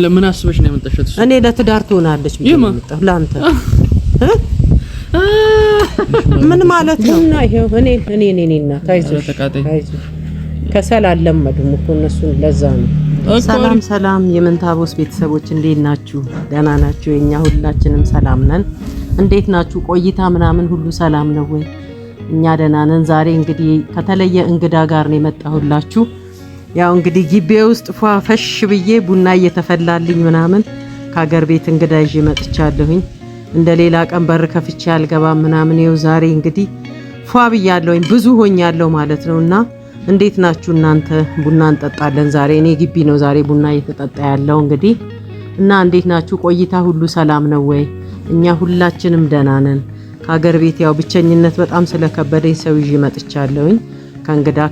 ለምን አስበሽ ነው ያመጣሻት? እኔ ለትዳር ትሆናለች ብዬ ነው የመጣሁ ላንተ ምን ማለት ነው? እና ይሄው እኔና ታይዞ ከሰል አለመዱም እኮ እነሱ ለዛ ነው። ሰላም የመንታቦስ ቤተሰቦች እንዴት ናችሁ? ደህና ናችሁ? የኛ ሁላችንም ሰላም ነን። እንዴት ናችሁ? ቆይታ ምናምን ሁሉ ሰላም ነው ወይ? እኛ ደህና ነን። ዛሬ እንግዲህ ከተለየ እንግዳ ጋር ነው የመጣሁላችሁ። ያው እንግዲህ ግቢ ውስጥ ፈሽ ብዬ ቡና እየተፈላልኝ ምናምን ከሀገር ቤት እንግዳ ይዤ መጥቻለሁኝ። እንደሌላ ቀን በር ከፍቼ አልገባም ምናምን። ይኸው ዛሬ እንግዲህ ብያለሁኝ፣ ብዙ ሆኛለሁ ማለት ነውና እንዴት ናችሁ እናንተ? ቡና እንጠጣለን ዛሬ። እኔ ግቢ ነው ዛሬ ቡና እየተጠጣ ያለው እንግዲህ እና እንዴት ናችሁ? ቆይታ ሁሉ ሰላም ነው ወይ? እኛ ሁላችንም ደህና ነን። ከሀገር ቤት ያው ብቸኝነት በጣም ስለከበደኝ ሰው ይዤ መጥቻለሁኝ።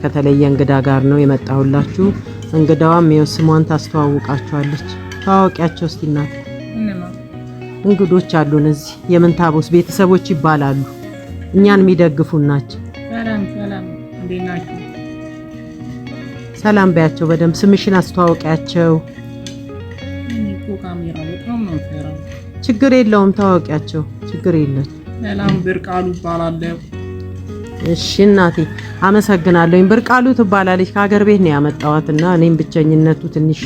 ከተለየ እንግዳ ጋር ነው የመጣሁላችሁ። እንግዳዋም ይኸው ስሟን ታስተዋውቃችኋለች። ታዋቂያቸው እስቲ እናት። እንግዶች አሉን እዚህ የመንታቦስ ቤተሰቦች ይባላሉ። እኛን የሚደግፉን ናቸው። እንዴት ናችሁ? ሰላም በያቸው በደንብ። ስምሽን አስተዋውቂያቸው። ችግር የለውም ታዋቂያቸው፣ ችግር የለም። ሰላም ብርቃሉ እባላለሁ። እሺ እናቴ አመሰግናለሁኝ። ብርቃሉ ትባላለች። ከሀገር ቤት ነው ያመጣዋትና እኔም ብቸኝነቱ ትንሽ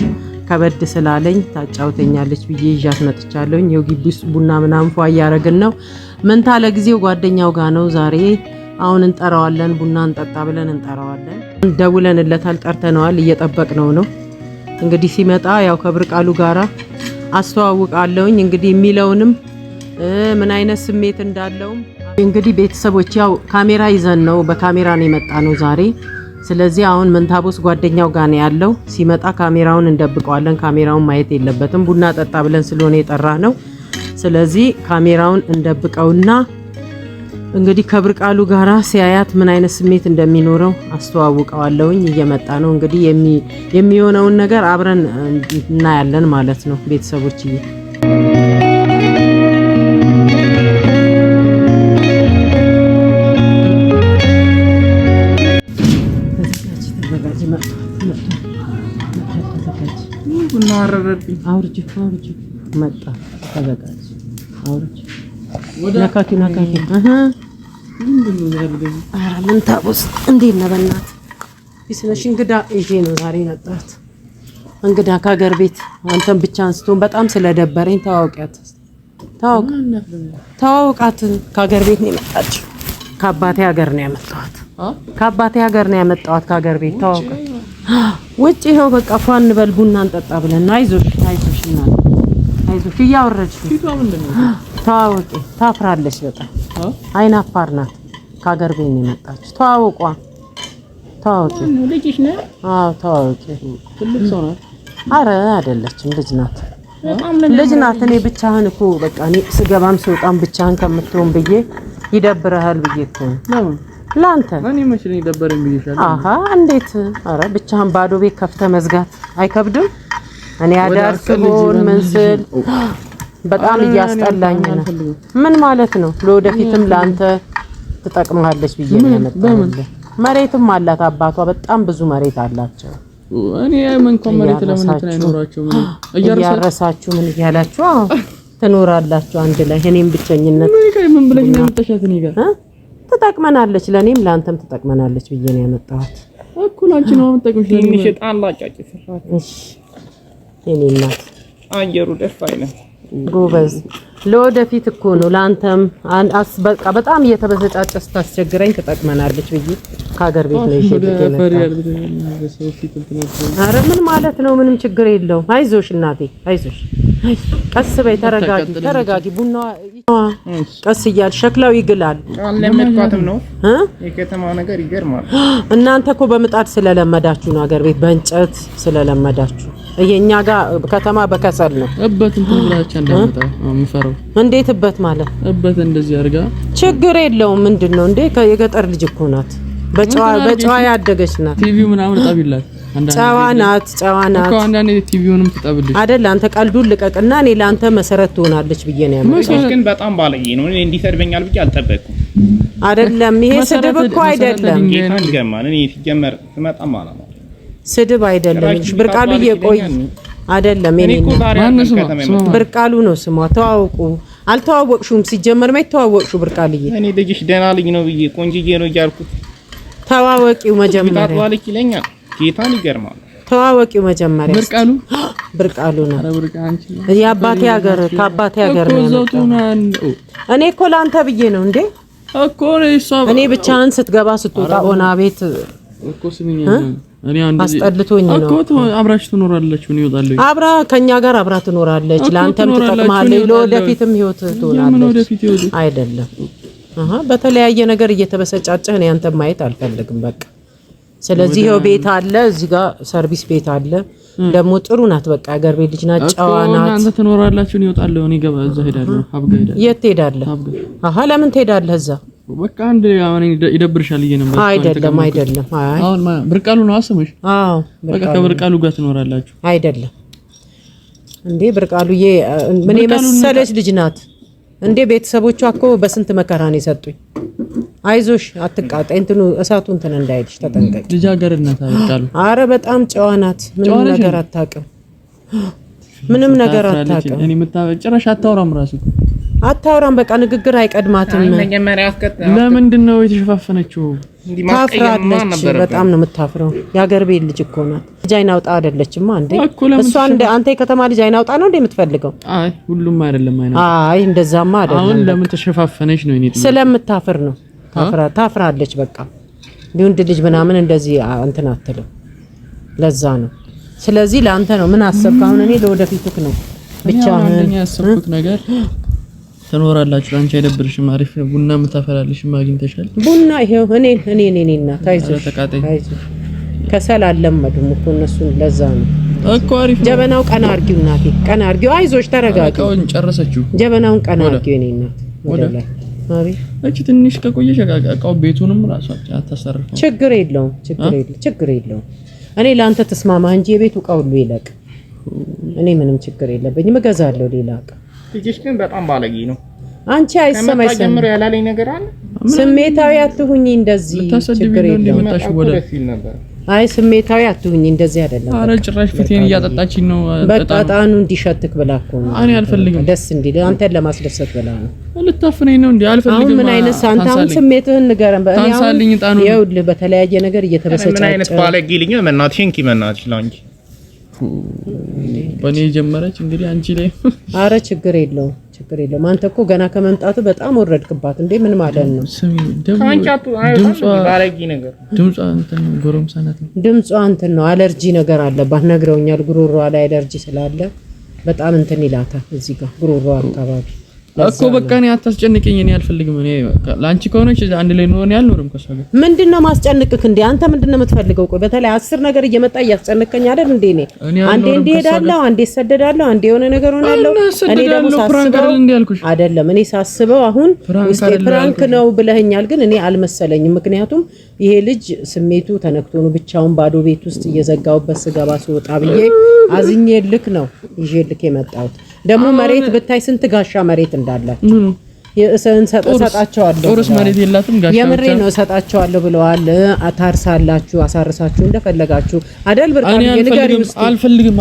ከበድ ስላለኝ ታጫውተኛለች ብዬ ይዣት መጥቻለሁኝ። ይኸው ግቢ ውስጥ ቡና ምናምን እያደረግን ነው። መንታ ለጊዜው ጓደኛው ጋር ነው ዛሬ። አሁን እንጠራዋለን፣ ቡና እንጠጣ ብለን እንጠራዋለን። ደውለንለታል፣ ጠርተነዋል፣ እየጠበቅነው ነው። እንግዲህ ሲመጣ ያው ከብርቃሉ ጋራ አስተዋውቃለሁኝ። እንግዲህ የሚለውንም ምን አይነት ስሜት እንዳለውም እንግዲህ ቤተሰቦች ያው ካሜራ ይዘን ነው፣ በካሜራ ነው የመጣ ነው ዛሬ። ስለዚህ አሁን መንታቦስ ጓደኛው ጋር ነው ያለው። ሲመጣ ካሜራውን እንደብቀዋለን። ካሜራውን ማየት የለበትም፣ ቡና ጠጣ ብለን ስለሆነ የጠራ ነው። ስለዚህ ካሜራውን እንደብቀውና እንግዲህ ከብርቃሉ ጋራ ሲያያት ምን አይነት ስሜት እንደሚኖረው አስተዋውቀዋለሁኝ። እየመጣ ነው እንግዲህ የሚሆነውን ነገር አብረን እናያለን ማለት ነው ቤተሰቦች። ቡና አረረብኝ። አውርጅ መጣ ተዘጋጅ። አውርጅ ነካኪ ምንድነው ያደረገው? ኧረ መንታቦስ እንዴት ነህ? በእናትህ ቢስነሽ እንግዳ ይዤ ነው ዛሬ መጣሁት። እንግዳ ከሀገር ቤት አንተን ብቻ አንስቶን በጣም ስለደበረኝ ተዋውቃት። ከሀገር ቤት ነው የመጣችው። ከአባቴ ሀገር ነው ያመጣኋት። ከሀገር ቤት ተዋውቃት። ውጭ ይኸው በቃ ፏን እንበል ቡና እንጠጣ ብለን ነው። አይዞሽ እናት አይዞሽ። እያወረድሽ ተዋወቂ። ታፍራለች በጣም አይናፋር ናት። ከሀገር ቤት ነው የመጣችው። ተዋወቂ። ልጅሽ ነው? አዎ ተዋወቂ። ትልቅ ሰው ናት? አረ አይደለችም፣ ልጅ ናት። እኔ ብቻህን እኮ በቃ እኔ ስገባም ስወጣም ብቻህን ከምትሆን ብዬ ይደብርሃል ብዬ እኮ ነው። ለምን ላንተ እኔ መች ነው ይደበረኝ ብዬሻለሁ? እንዴት? አረ ብቻህን ባዶ ቤት ከፍተህ መዝጋት አይከብድም? እኔ አዳር ስሆን ምን ስል በጣም እያስጠላኝ ነው። ምን ማለት ነው? ለወደፊትም ላንተ ትጠቅምሃለች ብዬ ነው ያመጣሁልህ። መሬትም አላት አባቷ፣ በጣም ብዙ መሬት አላቸው። እኔ እንኳን መሬት ለምን አይኖራቸው? እያረሳችሁ ምን እያላችሁ ትኖራላችሁ አንድ ላይ። እኔም ብቸኝነት ምን ብለሽ ነው የምትሻት? እኔ ጋር ትጠቅመናለች፣ ለኔም ላንተም ትጠቅመናለች ብዬ ነው ያመጣሁት። እኩል አንቺ ነው የምትጠቅምሽ። ለኔ ሸጣን ላጫጭ ሰፋት። እሺ የኔ እናት አየሩ ደስ አይልም። ጎበዝ ለወደፊት እኮ ነው ላንተም በቃ በጣም እየተበዘጫጨ ስታስቸግረኝ ትጠቅመናለች ብዬ ከሀገር ቤት ነው ይሸጥኩኝ። አረ ምን ማለት ነው? ምንም ችግር የለውም። አይዞሽ እናቴ አይዞሽ። ቀስ በይ፣ ተረጋጊ። ቡና ቀስ እያል ሸክላው ይግላል። አለመጥፋትም ነው የከተማው ነገር ይገርማል። እናንተ እኮ በምጣድ ስለለመዳችሁ ነው፣ ሀገር ቤት በእንጨት ስለለመዳችሁ። የኛ ጋር ከተማ በከሰል ነው። እበት እንትን ብላቻ እንደመጣ ምፈረው። እንዴት እበት ማለት? እበት እንደዚህ አድርጋ ችግር የለውም። ምንድነው እንዴ? የገጠር ልጅ እኮ ናት። በጨዋ ያደገች ናት። ቲቪው ምናምን ጣቢላት ጨዋ ናት እኮ አንዳንዴ ቲቪውንም ትጠብልሽ አይደል? አንተ ቀልዱን ልቀቅና እኔ ላንተ መሰረት ትሆናለች ብዬ ነው ያመጣው። ግን በጣም ባለጌ ነው። እኔ እንዲሰድበኛል ብዬ አልጠበቅኩም። አይደለም ይሄ ስድብ እኮ አይደለም። ጌታን ይገርማል። እኔ ሲጀመር ስመጣ ማለት ነው ስድብ አይደለም። ብርቃሉ እየቆይ አይደለም እኔ ብርቃሉ ነው ስሟ። ተዋወቁ። አልተዋወቅሽውም ሲጀመር ማይ ተዋወቅሹ ብርቃልዬ። እኔ ልጅሽ ደህና ልጅ ነው ብዬ ቆንጆዬ ነው እያልኩት ተዋወቂው መጀመሪያ ታጥዋልክ ይለኛል። ጌታን ይገርማል። ተዋወቂው መጀመሪያ ብርቃሉ ነው። የአባቴ ሀገር ከአባቴ ሀገር ነው። እኔ እኮ ላንተ ብዬ ነው እንዴ እኮ እኔ ብቻህን ስትገባ ስትወጣ ኦና ቤት እኮ ስሚኝ እኔ አንዴ አስጠልቶኝ ነው እኮ አብራችሁ ትኖራላችሁ። ምን ይወጣልኝ? አብራ ከኛ ጋር አብራ ትኖራለች። ላንተም ትጠቅማለች፣ ለወደፊትም ህይወት ትሆናለች። አይደለም በተለያየ ነገር እየተበሰጫጨህ ነው። ያንተም ማየት አልፈልግም በቃ። ስለዚህ ይሄው ቤት አለ፣ እዚህ ጋር ሰርቪስ ቤት አለ። ደግሞ ጥሩ ናት በቃ ሀገር ቤት ልጅ ናት፣ ጨዋ ናት። እናንተ ትኖራላችሁ፣ እኔ እወጣለሁ። እኔ ገባ እዛ ሄዳለሁ። ሀብጋ ሄዳለሁ። የት ትሄዳለህ? ለምን ትሄዳለህ እዛ? በቃ አንድ አሁን ይደብርሻል ነበር። አይደለም አይ አሁን ብርቃሉ ነው አስመሽ። በቃ ከብርቃሉ ጋር ትኖራላችሁ። አይደለም እንዴ ብርቃሉዬ ምን የመሰለች ልጅ ናት እንዴ። ቤተሰቦቿ እኮ በስንት መከራ ነው የሰጡኝ። አይዞሽ አትቃጣይ፣ እንትኑ እሳቱ እንትን እንዳይልሽ ተጠንቀቂ። ልጅ ሀገር እናት ብርቃሉ። አረ በጣም ጨዋ ናት። ምንም ነገር አታውቅም። ምንም ነገር አታውቅም። እኔ ጭራሽ አታወራም ራሱ አታወራም። በቃ ንግግር አይቀድማትም። ለምንድን ነው የተሸፋፈነችው? ታፍራለች። በጣም ነው የምታፍረው። የሀገር ቤት ልጅ እኮ ናት። ልጅ አይናውጣ አይደለችማ እንዴ እሷ። አንተ የከተማ ልጅ አይናውጣ ነው እንዴ የምትፈልገው? አይ ሁሉም አይደለም አይናውጣ። አይ እንደዛማ አይደለም። አሁን ለምን ተሸፋፈነች ነው? እኔ ስለምታፍር ነው። ታፍራለች በቃ። ቢወንድ ልጅ ምናምን እንደዚህ እንትን አትልም። ለዛ ነው። ስለዚህ ለአንተ ነው ምን አሰብክ አሁን? እኔ ለወደፊቱክ ነው ብቻህን ያሰብኩት ነገር ትኖራላችሁ። አንቺ አይደብርሽም? አሪፍ ነው። ቡና የምታፈላልሽ ማግኝተሻል? ቡና ይሄው እኔና ታይዞሽ ከሰል አለመዱም እኮ እነሱን። ለዛ ነው እኮ አሪፍ ነው። ጀበናው ቀና አርጊው እናቴ፣ ቀና አርጊው። አይዞሽ ተረጋጊ። አሁን ጨረሰችው። ጀበናውን ቀና አርጊው እኔ እናት ወደ ላይ። አቤት እቺ ትንሽ ከቆየሽ እቃው ቤቱንም ራሱ አታሰርፈው። ችግር የለውም። እኔ ላንተ ተስማማ እንጂ የቤቱ እቃ ሁሉ ይለቅ። እኔ ምንም ችግር የለብኝም። እገዛለሁ ሌላ እቃ። ልጅሽ ግን በጣም ባለጌ ነው። አንቺ አይሰማሽ ጀምሮ ያላለኝ ነገር አለ። ስሜታዊ አትሁኚ እንደዚህ። ችግር የለውም። አይ ስሜታዊ አትሁኚ እንደዚህ አይደለም። አረ ጭራሽ ፊቴን እያጠጣችኝ ነው። በጣጣኑ እንዲሸትክ ብላ እኮ ነው። እኔ አልፈልግም። ደስ እንዲል አንተን ለማስደሰት ብላ ነው። ልታፍነኝ ነው እንዴ? አልፈልግም። አሁን ምን አይነት ሳንታውን ስሜትህን ንገረን። በእኔ ይኸውልህ በተለያየ ነገር እየተበሰጫጨ ምን አይነት ባለጌ ልኝ ነው? መናትሽ እንኪ መናትሽ ላንቺ በኔ ጀመረች እንግዲህ አንቺ ላይ። አረ ችግር የለውም። አንተ እኮ ገና ከመምጣቱ በጣም ወረድክባት እንዴ። ምን ማለት ነው? ድምጿ እንትን ጎረምሳ ናት። ድምጿ እንትን ነው። አለርጂ ነገር አለባት ነግረውኛል። ጉሮሮዋ ላይ አለርጂ ስላለ በጣም እንትን ይላታል እዚህ ጋር ጉሮሮዋ አካባቢ እኮ። በቃ እኔ አታስጨንቀኝ። እኔ አልፈልግም። እኔ ላንቺ ከሆነች አንድ ላይ ነው ያልኖርም ከሷ ጋር። ምንድነው ማስጨንቅክ እንዴ? አንተ ምንድነው የምትፈልገው? ቆይ በተለይ 10 ነገር እየመጣ እያስጨነቀኝ አይደል እንዴ? አንዴ እንሄዳለሁ፣ አንዴ ሰደዳለሁ፣ አንዴ የሆነ ነገር ሆናለሁ። እኔ ደግሞ ሳስበው አይደለም። እኔ ሳስበው አሁን ውስጤ ፕራንክ ነው ብለኸኛል፣ ግን እኔ አልመሰለኝም። ምክንያቱም ይሄ ልጅ ስሜቱ ተነክቶ ነው ብቻውን ባዶ ቤት ውስጥ እየዘጋውበት ስገባ ስወጣ ብዬ አዝኜልክ ነው ይዤልክ የመጣሁት። ደግሞ መሬት ብታይ ስንት ጋሻ መሬት እንዳላችሁ እሰጣቸዋለሁ። ጦርስ መሬት የላትም ጋሻ። የምሬ ነው እሰጣቸዋለሁ ብለዋል። አታርሳላችሁ፣ አሳርሳችሁ እንደፈለጋችሁ አይደል? ብርቃን የነገሪው ውስጥ አልፈልግም።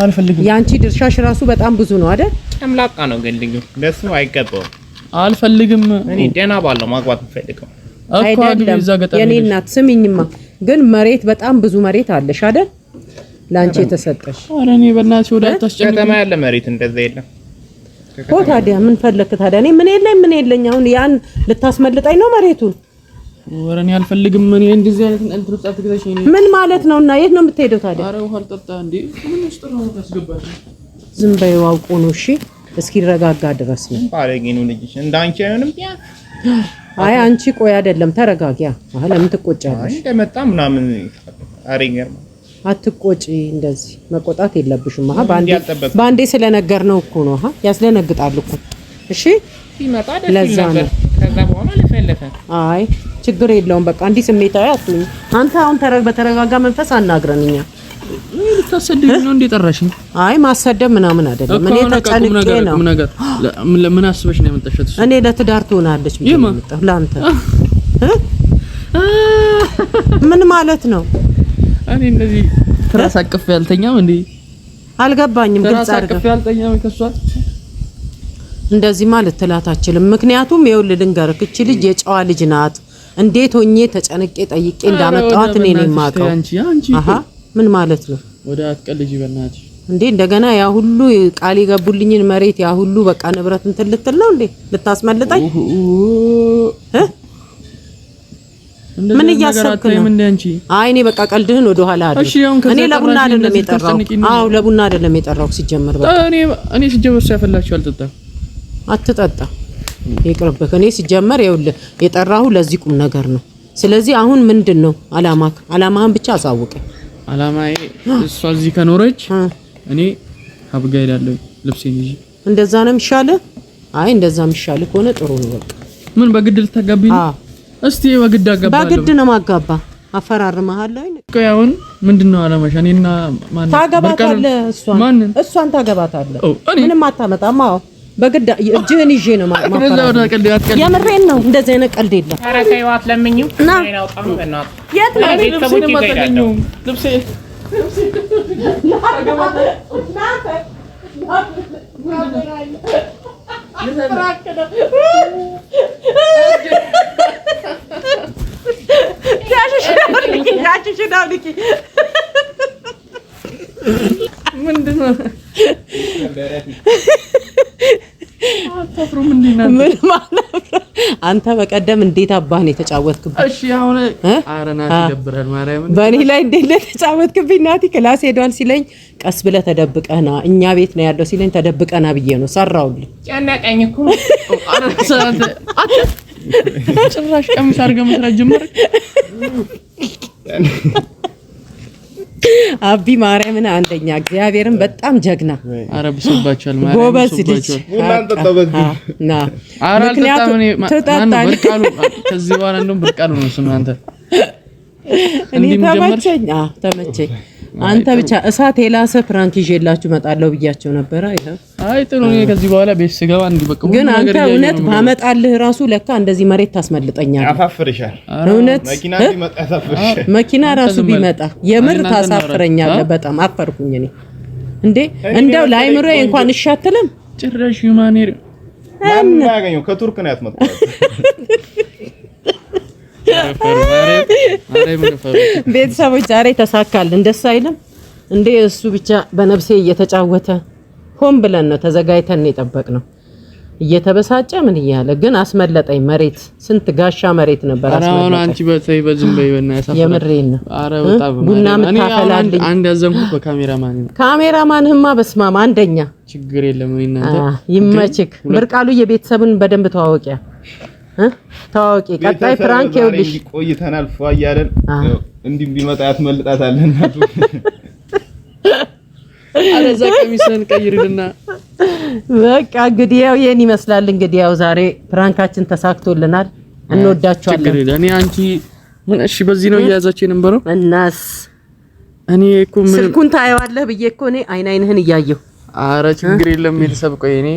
ያንቺ ድርሻሽ ራሱ በጣም ብዙ ነው አይደል? አምላካ ነው ገልኝ ለሱ አይገባው። አልፈልግም። እኔ ደና ባለው ማግባት ፈልገው እኮ አግቢ እዛ ገጠር። የኔ እናት ስሚኝማ፣ ግን መሬት በጣም ብዙ መሬት አለሽ አይደል? ላንቺ የተሰጠሽ። ኧረ እኔ በእናትሽ ወደ አታስጨንቅ። ከተማ ያለ መሬት እንደዛ የለም እኮ። ታዲያ ምን ፈለክ ታዲያ? እኔ ምን የለኝ አሁን ያን ልታስመልጠኝ ነው መሬቱን? ኧረ እኔ አልፈልግም። እኔ እንደዚህ አይነት እንትን ውስጥ አትግዛሽ። ምን ማለት ነው? እና የት ነው የምትሄደው ታዲያ? ኧረ ውሃ አልጠጣ እንዴ? ምን ውስጥ ነው ታስገባሽ? ዝም በይው፣ አውቆ ነው። እሺ እስኪረጋጋ ድረስ ነው። ባለጌ ነው ልጅሽ። እንዳንቺ አይሆንም። አይ አንቺ ቆይ አይደለም ተረጋጊያ። ለምን ትቆጫለሽ? እንደመጣ ምናምን አሬገር አትቆጪ። እንደዚህ መቆጣት የለብሽም። ባንዴ ስለነገርነው እኮ ነው። ያስደነግጣል እኮ። እሺ ሲመጣ ደስ ይላል። ከዛ በኋላ ለፈለፈ። አይ ችግር የለውም። በቃ እንዲህ ስሜታዊ አትሁኝ። አንተ አሁን በተረጋጋ መንፈስ አናግረንኛ። ልታሰደኝ ነው እንዴ ጠራሽኝ? አይ ማሰደብ ምናምን አይደለም። እኔ ተጨንቄ ነው። ምን አስበሽ ነው የመጣሽው? እኔ ለትዳር ትሆናለች ብዬ ነው የመጣሁ ላንተ። ምን ማለት ነው? እኔ እንደዚህ ትራስ አቅፍ ያልተኛው እንዴ? አልገባኝም። ግልጽ አድርገህ ያልጠኛው ከሷ እንደዚህ ማለት ትላታችልም። ምክንያቱም ይኸውልህ ልንገርህ እቺ ልጅ የጨዋ ልጅ ናት። እንዴት ሆኜ ተጨንቄ ጠይቄ እንዳመጣኋት እኔ ነኝ የማውቀው። አሃ ምን ማለት ነው? ወደ አትቀልጂ በእናትሽ እንዴ እንደገና ያ ሁሉ ቃል የገቡልኝን መሬት ያ ሁሉ በቃ ንብረት እንትን ልትል ነው እንዴ? ልታስመልጠኝ? ምን እያሰብክ ነው? አይ እኔ በቃ ቀልድህን ወደ ኋላ አድርግ። እኔ ለቡና አይደለም የጠራው። አዎ ለቡና አይደለም የጠራው ሲጀመር በቃ እኔ ሲጀመር ሲያፈላችሁ አልጠጣም። አትጠጣ ይቅርብህ። እኔ ሲጀመር ይኸውልህ የጠራሁ ለዚህ ቁም ነገር ነው። ስለዚህ አሁን ምንድነው አላማክ? አላማህን ብቻ አሳውቀኝ። አላማዬ እሷ እዚህ ከኖረች እኔ አብጋ ሄዳለሁ ልብሴን ይዤ። እንደዛ ነው የሚሻለው? አይ እንደዛ የሚሻለው ከሆነ ጥሩ ነው በቃ። ምን በግድ ልታጋቢኝ? እስቲ በግድ አጋባለሁ። በግድ ነው ማጋባ። አፈራርመሃለሁ አይደል? ቆይ አሁን ምንድነው አላማሽ? እኔና ማን ታገባታለህ? እሷን ታገባታለህ? ምንም አታመጣም። አዎ በግድ እጅህን ይዤ ነው የምሬን ነው። እንደዚህ አይነት ቀልድ የለም። ኧረ ተይው አትለምኚው። እኔን አውጣም በእናትህ። የት ነው ቤተሰቦቼ ይሄዳሉ? ልብሴ ምንድነው? አታፍሩም እንዴ እናንተ? ምን ማለት አንተ በቀደም እንዴት አባህን የተጫወትክብኝ? እሺ አሁን ኧረ ናቲ ይደብራል። ማርያምን በእኔ ላይ እንዴት ለተጫወትክብኝ? ናቲ ክላስ ሄዷል ሲለኝ ቀስ ብለህ ተደብቀህና እኛ ቤት ነው ያለው ሲለኝ ተደብቀህና ብዬ ነው ሰራውልኝ። ጨነቀኝ እኮ ኧረ ሰላም ጭራሽ ቀሚስ አድርገህ መስራት ጀመርክ። አቢ ማርያምን አንደኛ እግዚአብሔርን በጣም ጀግና። ኧረ ብሶባችኋል ማርያም ጎበዝ ልጅ ና ምክንያቱም ትጠጣለህ። ከዚህ በኋላ እንደውም ብርቃሉ ነው ስም አንተ እኔ ተመቸኝ። ተመቸኝ። አንተ ብቻ እሳት የላሰ ፕራንክ ይዤላችሁ መጣለው ብያቸው ነበር። አይደል? አይ ጥሩ ነው። ከዚህ በኋላ ቤት ስገባ እንዲበቃ ግን አንተ እውነት ባመጣልህ ራሱ ለካ እንደዚህ መሬት ታስመልጠኛለህ። ያፋፍርሻል። እውነት መኪና ቢመጣ ያሳፍርሻል። መኪና ራሱ ቢመጣ የምር ታሳፍረኛለህ። በጣም አፈርኩኝ እኔ እንዴ እንደው ላይምሮዬ እንኳን እሻትልም ጭራሽ ሁማኔር ማን ያገኘው ከቱርክ ነው ያስመጣው። ቤተሰቦች ዛሬ ተሳካልን። ደስ አይልም እንዴ? እሱ ብቻ በነፍሴ እየተጫወተ ሆን ብለን ነው ተዘጋጅተን የጠበቅነው። እየተበሳጨ ምን እያለ ግን አስመለጠኝ። መሬት ስንት ጋሻ መሬት ነበር አስመለጠኝ። አሁን አንቺ በተይ በዝም በይወና ያሳፈረ የምሬን ነው። አረ በጣም ቡና ምታፈላልኝ አንድ ያዘንኩት በካሜራማን ነው። ካሜራማንህማ በስማም አንደኛ ችግር የለም ወይ እናንተ ይመችክ። ብርቃሉ የቤተሰብን በደንብ ተዋወቂያ ታዋቂ ቀጣይ ፍራንክ ይኸውልሽ ቆይተናል። ፏ እያለን እንዲህ ቢመጣ ያስመልጣታል እናቱ። አለዛ ቀሚስን ቀይርልና በቃ እንግዲህ ያው የኔ ይመስላል። እንግዲህ ያው ዛሬ ፍራንካችን ተሳክቶልናል። እንወዳቸዋለን። ችግር የለም። እኔ አንቺ ምን እሺ በዚህ ነው እያያዛችሁ የነበረው እናስ እኔ እኮ ምን ስልኩን ታየዋለህ ብዬ እኮ እኔ አይናይንህን እያየሁ። አረ ችግር የለም። ቤተሰብ ቆይ እኔ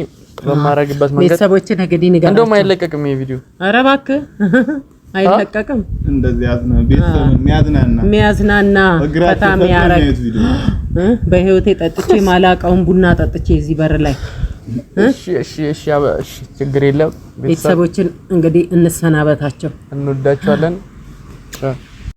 በማረግበት መንገድ ቤተሰቦችን እንግዲህ ንገራቸው። እንደውም አይለቀቅም ይሄ ቪዲዮ። ኧረ እባክህ አይለቀቅም። እንደዚህ ያዝና ቤተሰብ የሚያዝናና ፈታ የሚያረግ በህይወቴ ጠጥቼ ማላቀውን ቡና ጠጥቼ እዚህ በር ላይ እሺ ችግር የለም። ቤተሰቦችን እንግዲህ እንሰናበታቸው። እንወዳቸዋለን።